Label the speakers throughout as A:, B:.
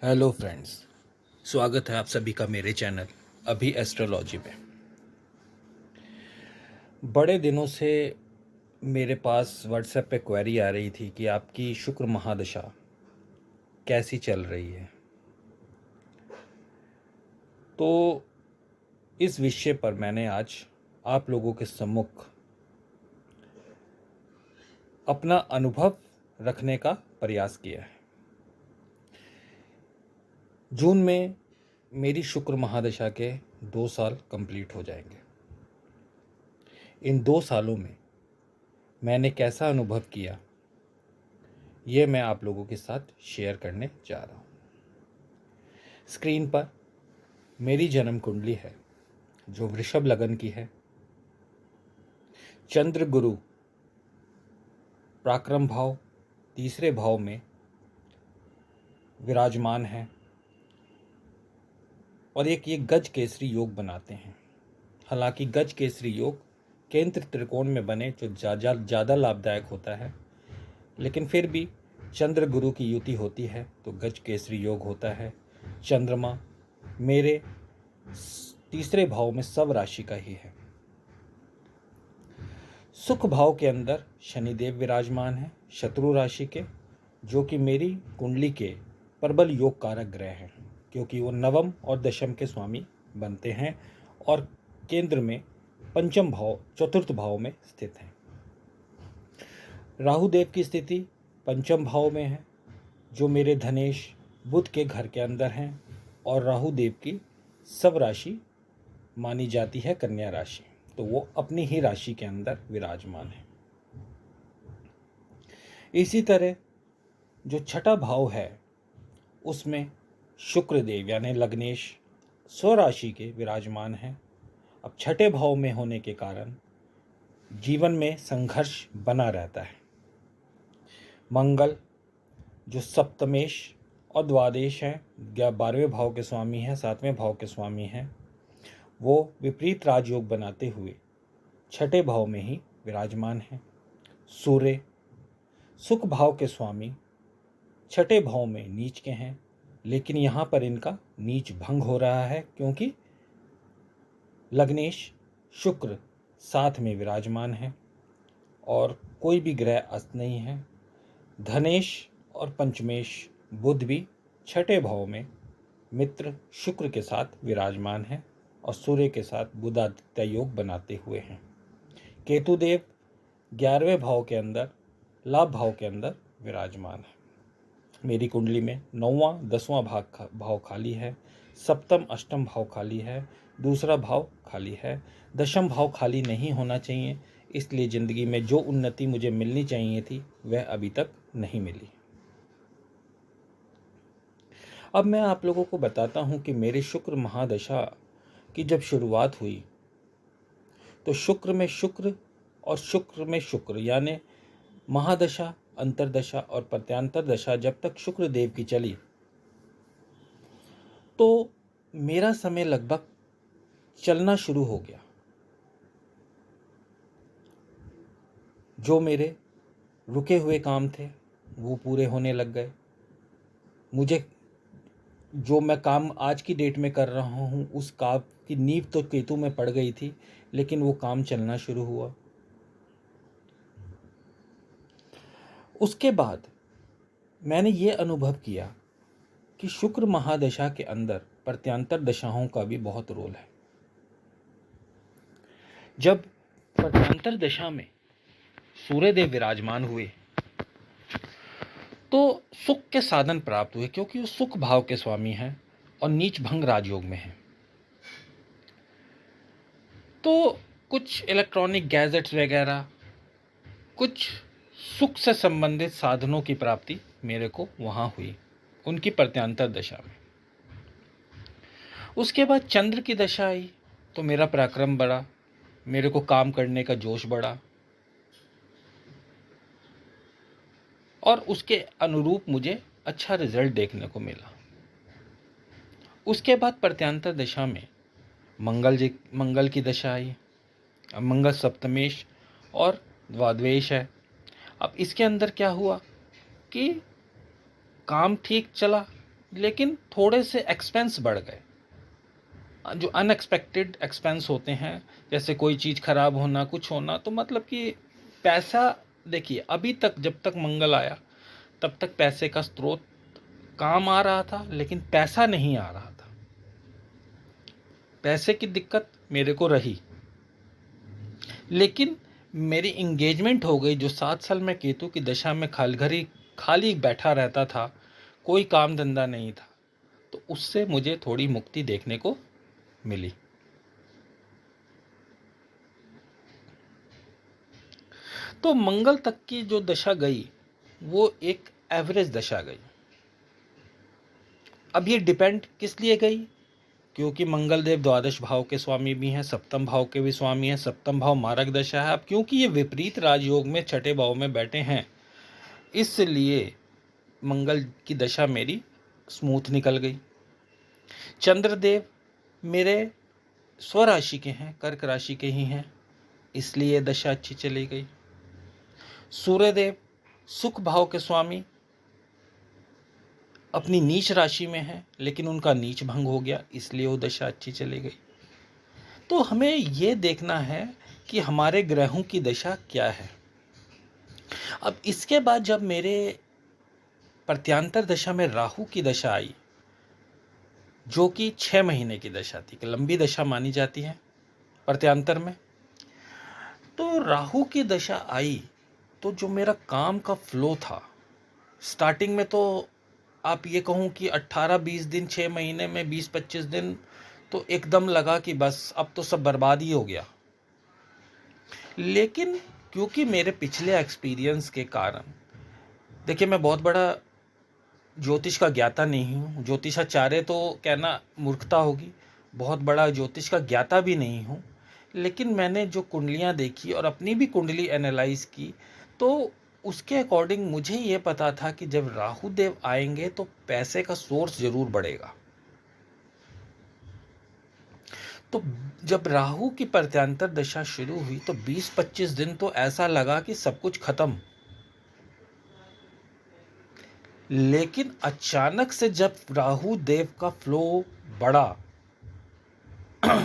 A: Hello friends, स्वागत है आप सभी का मेरे चैनल अभी एस्ट्रोलॉजी में। बड़े दिनों से मेरे पास व्हाट्सएप पे क्वेरी आ रही थी कि आपकी शुक्र महादशा कैसी चल रही है। तो इस विषय पर मैंने आज आप लोगों के सम्मुख अपना अनुभव रखने का प्रयास किया है। जून में मेरी शुक्र महादशा के 2 साल कंप्लीट हो जाएंगे। इन 2 सालों में मैंने कैसा अनुभव किया, ये मैं आप लोगों के साथ शेयर करने जा रहा हूँ। स्क्रीन पर मेरी जन्म कुंडली है जो वृषभ लगन की है। चंद्र गुरु पराक्रम भाव तीसरे भाव में विराजमान है और ये गज केसरी योग बनाते हैं। हालांकि गज केसरी योग केंद्र त्रिकोण में बने जो ज़्यादा लाभदायक होता है, लेकिन फिर भी चंद्र गुरु की युति होती है तो गज केसरी योग होता है। चंद्रमा मेरे तीसरे भाव में सब राशि का ही है। सुख भाव के अंदर शनिदेव विराजमान है शत्रु राशि के, जो कि मेरी कुंडली के प्रबल योग कारक ग्रह हैं, क्योंकि वो नवम और दशम के स्वामी बनते हैं और केंद्र में पंचम भाव चतुर्थ भाव में स्थित हैं। राहु देव की स्थिति पंचम भाव में है, जो मेरे धनेश बुध के घर के अंदर हैं, और राहु देव की सब राशि मानी जाती है कन्या राशि, तो वो अपनी ही राशि के अंदर विराजमान है। इसी तरह जो छठा भाव है उसमें शुक्र देव यानी लग्नेश स्वराशि के विराजमान हैं। अब छठे भाव में होने के कारण जीवन में संघर्ष बना रहता है। मंगल जो सप्तमेश और द्वादश हैं, 12वें भाव के स्वामी हैं, 7वें भाव के स्वामी हैं, वो विपरीत राजयोग बनाते हुए छठे भाव में ही विराजमान हैं। सूर्य सुख भाव के स्वामी छठे भाव में नीच के हैं, लेकिन यहाँ पर इनका नीच भंग हो रहा है क्योंकि लग्नेश शुक्र साथ में विराजमान है और कोई भी ग्रह अस्त नहीं है। धनेश और पंचमेश बुध भी छठे भाव में मित्र शुक्र के साथ विराजमान है और सूर्य के साथ बुधादित्य योग बनाते हुए हैं। केतुदेव 11वें भाव के अंदर लाभ भाव के अंदर विराजमान है। मेरी कुंडली में 9वां 10वां भाव खाली है, सप्तम अष्टम भाव खाली है, दूसरा भाव खाली है, दशम भाव खाली नहीं होना चाहिए, इसलिए ज़िंदगी में जो उन्नति मुझे मिलनी चाहिए थी वह अभी तक नहीं मिली। अब मैं आप लोगों को बताता हूं कि मेरी शुक्र महादशा की जब शुरुआत हुई तो शुक्र में शुक्र और शुक्र में शुक्र यानी महादशा अंतरदशा और प्रत्यांतर दशा जब तक शुक्र देव की चली तो मेरा समय लगभग चलना शुरू हो गया। जो मेरे रुके हुए काम थे वो पूरे होने लग गए। मुझे जो मैं काम आज की डेट में कर रहा हूँ उस काम की नींव तो केतु में पड़ गई थी, लेकिन वो काम चलना शुरू हुआ। उसके बाद मैंने ये अनुभव किया कि शुक्र महादशा के अंदर प्रत्यांतर दशाओं का भी बहुत रोल है। जब प्रत्यांतर दशा में सूर्यदेव विराजमान हुए तो सुख के साधन प्राप्त हुए, क्योंकि वो सुख भाव के स्वामी हैं और नीच भंग राजयोग में हैं। तो कुछ इलेक्ट्रॉनिक गैजेट्स वगैरह, कुछ सुख से संबंधित साधनों की प्राप्ति मेरे को वहाँ हुई उनकी प्रत्यांतर दशा में। उसके बाद चंद्र की दशा आई तो मेरा पराक्रम बढ़ा, मेरे को काम करने का जोश बढ़ा और उसके अनुरूप मुझे अच्छा रिजल्ट देखने को मिला। उसके बाद प्रत्यांतर दशा में मंगल की दशा आई। अब मंगल सप्तमेश और द्वादवेश है। अब इसके अंदर क्या हुआ कि काम ठीक चला लेकिन थोड़े से एक्सपेंस बढ़ गए, जो अनएक्सपेक्टेड एक्सपेंस होते हैं, जैसे कोई चीज़ खराब होना, कुछ होना, तो मतलब कि पैसा, देखिए अभी तक जब तक मंगल आया तब तक पैसे का स्रोत काम आ रहा था, लेकिन पैसा नहीं आ रहा था। पैसे की दिक्कत मेरे को रही, लेकिन मेरी इंगेजमेंट हो गई। जो 7 साल में केतु की दशा में खाली बैठा रहता था, कोई काम धंधा नहीं था, तो उससे मुझे थोड़ी मुक्ति देखने को मिली। तो मंगल तक की जो दशा गई वो एक एवरेज दशा गई। अब ये डिपेंड किस लिए गई, क्योंकि मंगल देव द्वादश भाव के स्वामी भी हैं, सप्तम भाव के भी स्वामी हैं, सप्तम भाव मारक दशा है। अब क्योंकि ये विपरीत राजयोग में छठे भाव में बैठे हैं, इसलिए मंगल की दशा मेरी स्मूथ निकल गई। चंद्रदेव मेरे स्वराशि के हैं, कर्क राशि के ही हैं, इसलिए दशा अच्छी चली गई। सूर्यदेव सुख भाव के स्वामी अपनी नीच राशि में है, लेकिन उनका नीच भंग हो गया, इसलिए वो दशा अच्छी चली गई। तो हमें ये देखना है कि हमारे ग्रहों की दशा क्या है। अब इसके बाद जब मेरे प्रत्यांतर दशा में राहु की दशा आई, जो कि 6 महीने की दशा थी, कि लंबी दशा मानी जाती है प्रत्यांतर में, तो राहु की दशा आई, तो जो मेरा काम का फ्लो था स्टार्टिंग में, तो आप ये कहूँ कि 18-20 दिन, 6 महीने में 20-25 दिन तो एकदम लगा कि बस अब तो सब बर्बाद ही हो गया। लेकिन क्योंकि मेरे पिछले एक्सपीरियंस के कारण, देखिए मैं बहुत बड़ा ज्योतिष का ज्ञाता नहीं हूँ, ज्योतिषाचार्य तो कहना मूर्खता होगी, बहुत बड़ा ज्योतिष का ज्ञाता भी नहीं हूँ, लेकिन मैंने जो कुंडलियाँ देखी और अपनी भी कुंडली एनालाइज की, तो उसके अकॉर्डिंग मुझे ये पता था कि जब राहु देव आएंगे तो पैसे का सोर्स जरूर बढ़ेगा। तो जब राहु की प्रत्यांतर दशा शुरू हुई तो 20-25 दिन तो ऐसा लगा कि सब कुछ खत्म। लेकिन अचानक से जब राहु देव का फ्लो बढ़ा,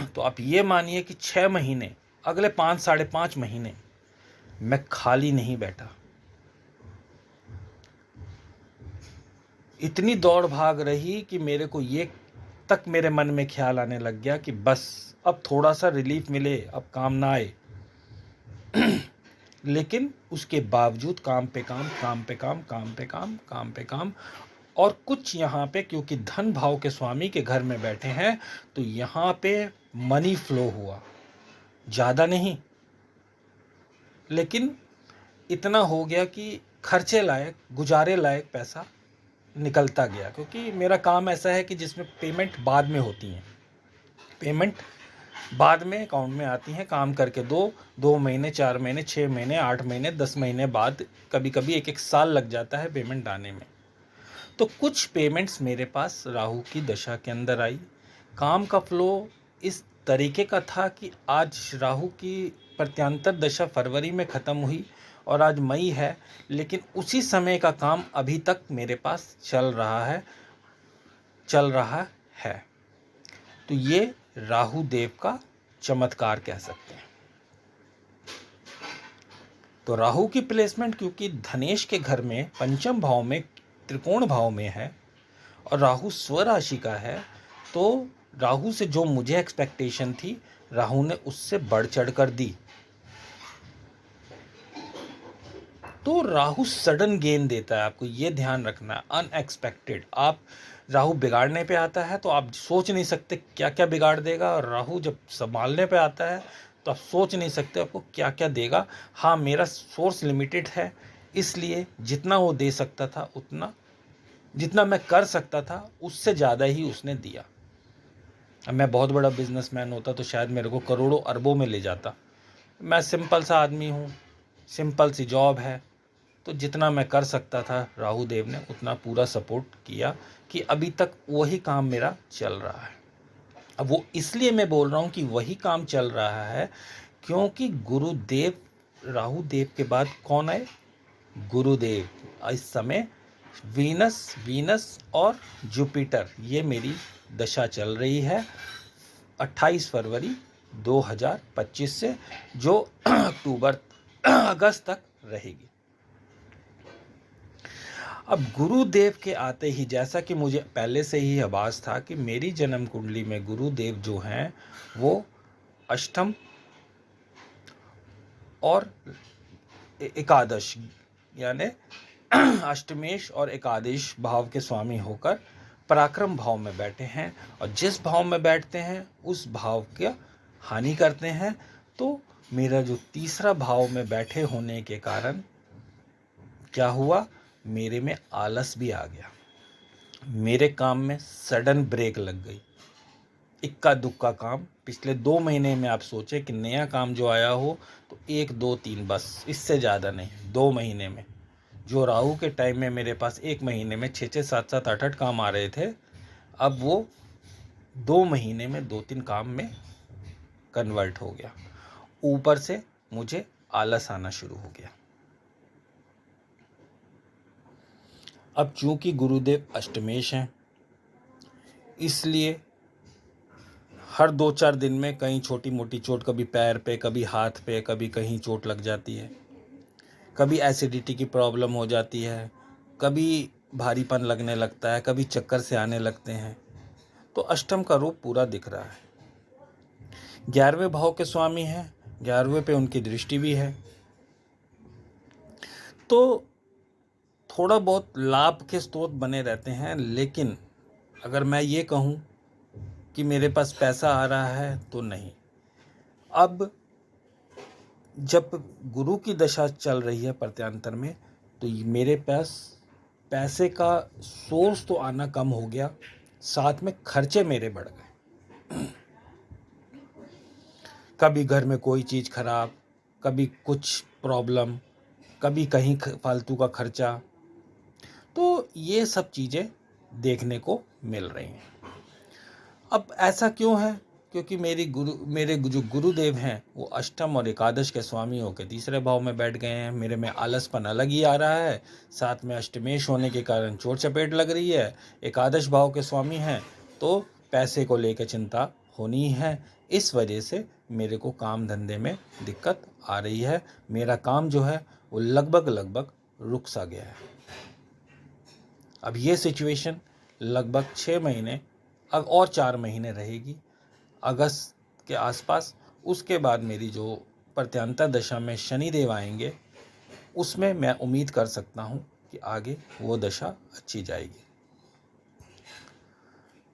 A: तो आप ये मानिए कि 6 महीने, अगले 5-5.5 महीने मैं खाली नहीं बैठा। इतनी दौड़ भाग रही कि मेरे को ये तक मेरे मन में ख्याल आने लग गया कि बस अब थोड़ा सा रिलीफ मिले, अब काम ना आए। लेकिन उसके बावजूद काम पे काम, काम पे काम, काम पे काम, काम पे काम, और कुछ यहाँ पे क्योंकि धन भाव के स्वामी के घर में बैठे हैं, तो यहाँ पे मनी फ्लो हुआ, ज़्यादा नहीं, लेकिन इतना हो गया कि खर्चे लायक, गुजारे लायक पैसा निकलता गया। क्योंकि मेरा काम ऐसा है कि जिसमें पेमेंट बाद में होती हैं, पेमेंट बाद में अकाउंट में आती हैं, काम करके 2 महीने, 4 महीने, 6 महीने, 8 महीने, 10 महीने बाद, कभी कभी 1 साल लग जाता है पेमेंट आने में। तो कुछ पेमेंट्स मेरे पास राहु की दशा के अंदर आई। काम का फ्लो इस तरीके का था कि आज राहु की प्रत्यांतर दशा फरवरी में ख़त्म हुई और आज मई है, लेकिन उसी समय का काम अभी तक मेरे पास चल रहा है। तो ये राहु देव का चमत्कार कह सकते हैं। तो राहु की प्लेसमेंट क्योंकि धनेश के घर में पंचम भाव में, त्रिकोण भाव में है, और राहु स्वराशि का है, तो राहु से जो मुझे एक्सपेक्टेशन थी, राहु ने उससे बढ़ चढ़ कर दी। तो राहु सडन गेन देता है, आपको ये ध्यान रखना है, अनएक्सपेक्टेड। आप राहु बिगाड़ने पे आता है तो आप सोच नहीं सकते क्या क्या बिगाड़ देगा, और राहु जब संभालने पे आता है तो आप सोच नहीं सकते आपको क्या क्या देगा। हाँ, मेरा सोर्स लिमिटेड है, इसलिए जितना वो दे सकता था उतना, जितना मैं कर सकता था उससे ज़्यादा ही उसने दिया। अब मैं बहुत बड़ा बिजनेसमैन होता तो शायद मेरे को करोड़ों अरबों में ले जाता। मैं सिंपल सा आदमी हूँ, सिंपल सी जॉब है, तो जितना मैं कर सकता था राहु देव ने उतना पूरा सपोर्ट किया कि अभी तक वही काम मेरा चल रहा है। अब वो इसलिए मैं बोल रहा हूँ कि वही काम चल रहा है क्योंकि गुरुदेव, राहु देव के बाद कौन आए? गुरुदेव इस समय वीनस वीनस और जुपिटर, ये मेरी दशा चल रही है 28 फरवरी 2025 से, जो अगस्त तक रहेगी। अब गुरुदेव के आते ही, जैसा कि मुझे पहले से ही आभास था कि मेरी जन्म कुंडली में गुरुदेव जो हैं वो अष्टम और एकादश यानी अष्टमेश और एकादश भाव के स्वामी होकर पराक्रम भाव में बैठे हैं, और जिस भाव में बैठते हैं उस भाव का हानि करते हैं। तो मेरा जो तीसरा भाव में बैठे होने के कारण क्या हुआ, मेरे में आलस भी आ गया, मेरे काम में सडन ब्रेक लग गई। इक्का दुक्का काम पिछले 2 महीने में आप सोचे कि नया काम जो आया हो तो 1 2 3 बस, इससे ज़्यादा नहीं। 2 महीने में, जो राहु के टाइम में मेरे पास 1 महीने में 6 6 7 7 8 8 काम आ रहे थे, अब वो 2 महीने में 2 3 काम में कन्वर्ट हो गया। ऊपर से मुझे आलस आना शुरू हो गया। अब चूंकि गुरुदेव अष्टमेश हैं, इसलिए हर 2 4 दिन में कहीं छोटी मोटी चोट, कभी पैर पे, कभी हाथ पे, कभी कहीं चोट लग जाती है, कभी एसिडिटी की प्रॉब्लम हो जाती है, कभी भारीपन लगने लगता है, कभी चक्कर से आने लगते हैं। तो अष्टम का रूप पूरा दिख रहा है। 11वें भाव के स्वामी हैं, 11वें पे उनकी दृष्टि भी है, तो थोड़ा बहुत लाभ के स्रोत बने रहते हैं। लेकिन अगर मैं ये कहूँ कि मेरे पास पैसा आ रहा है तो नहीं। अब जब गुरु की दशा चल रही है प्रत्यांतर में, तो मेरे पास पैसे का सोर्स तो आना कम हो गया, साथ में खर्चे मेरे बढ़ गए। कभी घर में कोई चीज़ खराब, कभी कुछ प्रॉब्लम, कभी कहीं फालतू का खर्चा, तो ये सब चीज़ें देखने को मिल रही हैं। अब ऐसा क्यों है, क्योंकि मेरे जो गुरुदेव हैं वो अष्टम और एकादश के स्वामी होकर तीसरे भाव में बैठ गए हैं। मेरे में आलसपन अलग ही आ रहा है, साथ में अष्टमेश होने के कारण चोट चपेट लग रही है। एकादश भाव के स्वामी हैं तो पैसे को लेकर चिंता होनी है। इस वजह से मेरे को काम धंधे में दिक्कत आ रही है। मेरा काम जो है वो लगभग रुक सा गया है। अब ये सिचुएशन लगभग 6 महीने और 4 महीने रहेगी, अगस्त के आसपास। उसके बाद मेरी जो प्रत्यांतर दशा में शनिदेव आएंगे, उसमें मैं उम्मीद कर सकता हूँ कि आगे वो दशा अच्छी जाएगी।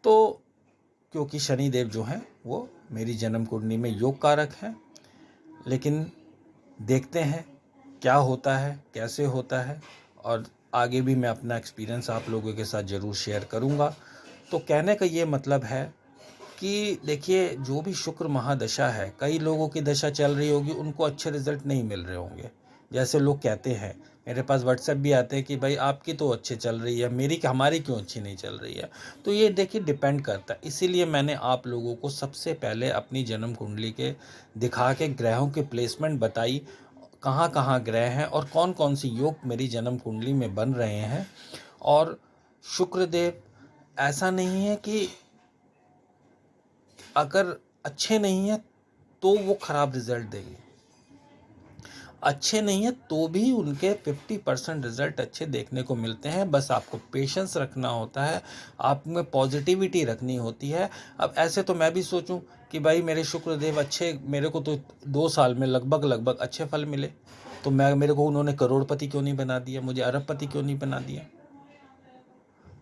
A: तो क्योंकि शनिदेव जो हैं वो मेरी जन्म कुंडली में योग कारक हैं, लेकिन देखते हैं क्या होता है, कैसे होता है, और आगे भी मैं अपना एक्सपीरियंस आप लोगों के साथ ज़रूर शेयर करूँगा। तो कहने का ये मतलब है कि देखिए, जो भी शुक्र महादशा है, कई लोगों की दशा चल रही होगी, उनको अच्छे रिजल्ट नहीं मिल रहे होंगे। जैसे लोग कहते हैं, मेरे पास व्हाट्सएप भी आते हैं कि भाई आपकी तो अच्छी चल रही है, हमारी क्यों अच्छी नहीं चल रही है। तो ये देखिए डिपेंड करता है। इसीलिए मैंने आप लोगों को सबसे पहले अपनी जन्म कुंडली के दिखा के ग्रहों के प्लेसमेंट बताई, कहाँ कहाँ ग्रह हैं और कौन कौन सी योग मेरी जन्म कुंडली में बन रहे हैं। और शुक्रदेव ऐसा नहीं है कि अगर अच्छे नहीं है तो वो खराब रिजल्ट देंगे, अच्छे नहीं है तो भी उनके 50% रिजल्ट अच्छे देखने को मिलते हैं। बस आपको पेशेंस रखना होता है, आप में पॉजिटिविटी रखनी होती है। अब ऐसे तो मैं भी सोचूं कि भाई मेरे शुक्रदेव अच्छे, मेरे को तो 2 साल में लगभग अच्छे फल मिले, तो मेरे को उन्होंने करोड़पति क्यों नहीं बना दिया, मुझे अरबपति क्यों नहीं बना दिया।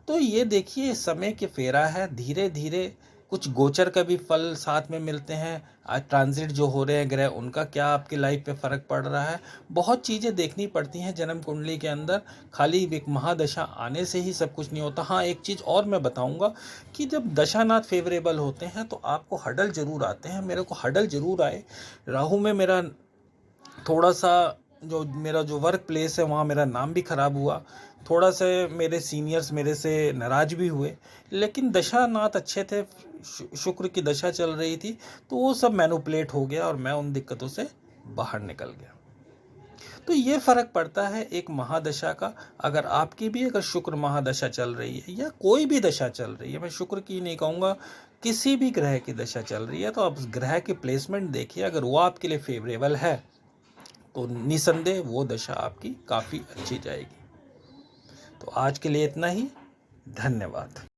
A: तो ये देखिए समय के फेरा है, धीरे धीरे कुछ गोचर का भी फल साथ में मिलते हैं। आज ट्रांजिट जो हो रहे हैं ग्रह, उनका क्या आपकी लाइफ पे फ़र्क पड़ रहा है। बहुत चीज़ें देखनी पड़ती हैं जन्म कुंडली के अंदर, खाली एक महादशा आने से ही सब कुछ नहीं होता। हाँ, एक चीज़ और मैं बताऊंगा कि जब दशानाथ फेवरेबल होते हैं तो आपको हडल ज़रूर आते हैं। मेरे को हडल ज़रूर आए। राहु में मेरा थोड़ा सा मेरा जो वर्क प्लेस है वहाँ मेरा नाम भी ख़राब हुआ, थोड़ा से मेरे सीनियर्स मेरे से नाराज़ भी हुए, लेकिन दशानाथ अच्छे थे, शुक्र की दशा चल रही थी, तो वो सब मैनुपुलेट हो गया और मैं उन दिक्कतों से बाहर निकल गया। तो ये फ़र्क पड़ता है एक महादशा का। अगर आपकी भी अगर शुक्र महादशा चल रही है या कोई भी दशा चल रही है, मैं शुक्र की नहीं कहूँगा, किसी भी ग्रह की दशा चल रही है, तो आप उस ग्रह की प्लेसमेंट देखिए। अगर वो आपके लिए फेवरेबल है तो निसंदेह वो दशा आपकी काफ़ी अच्छी जाएगी। तो आज के लिए इतना ही। धन्यवाद।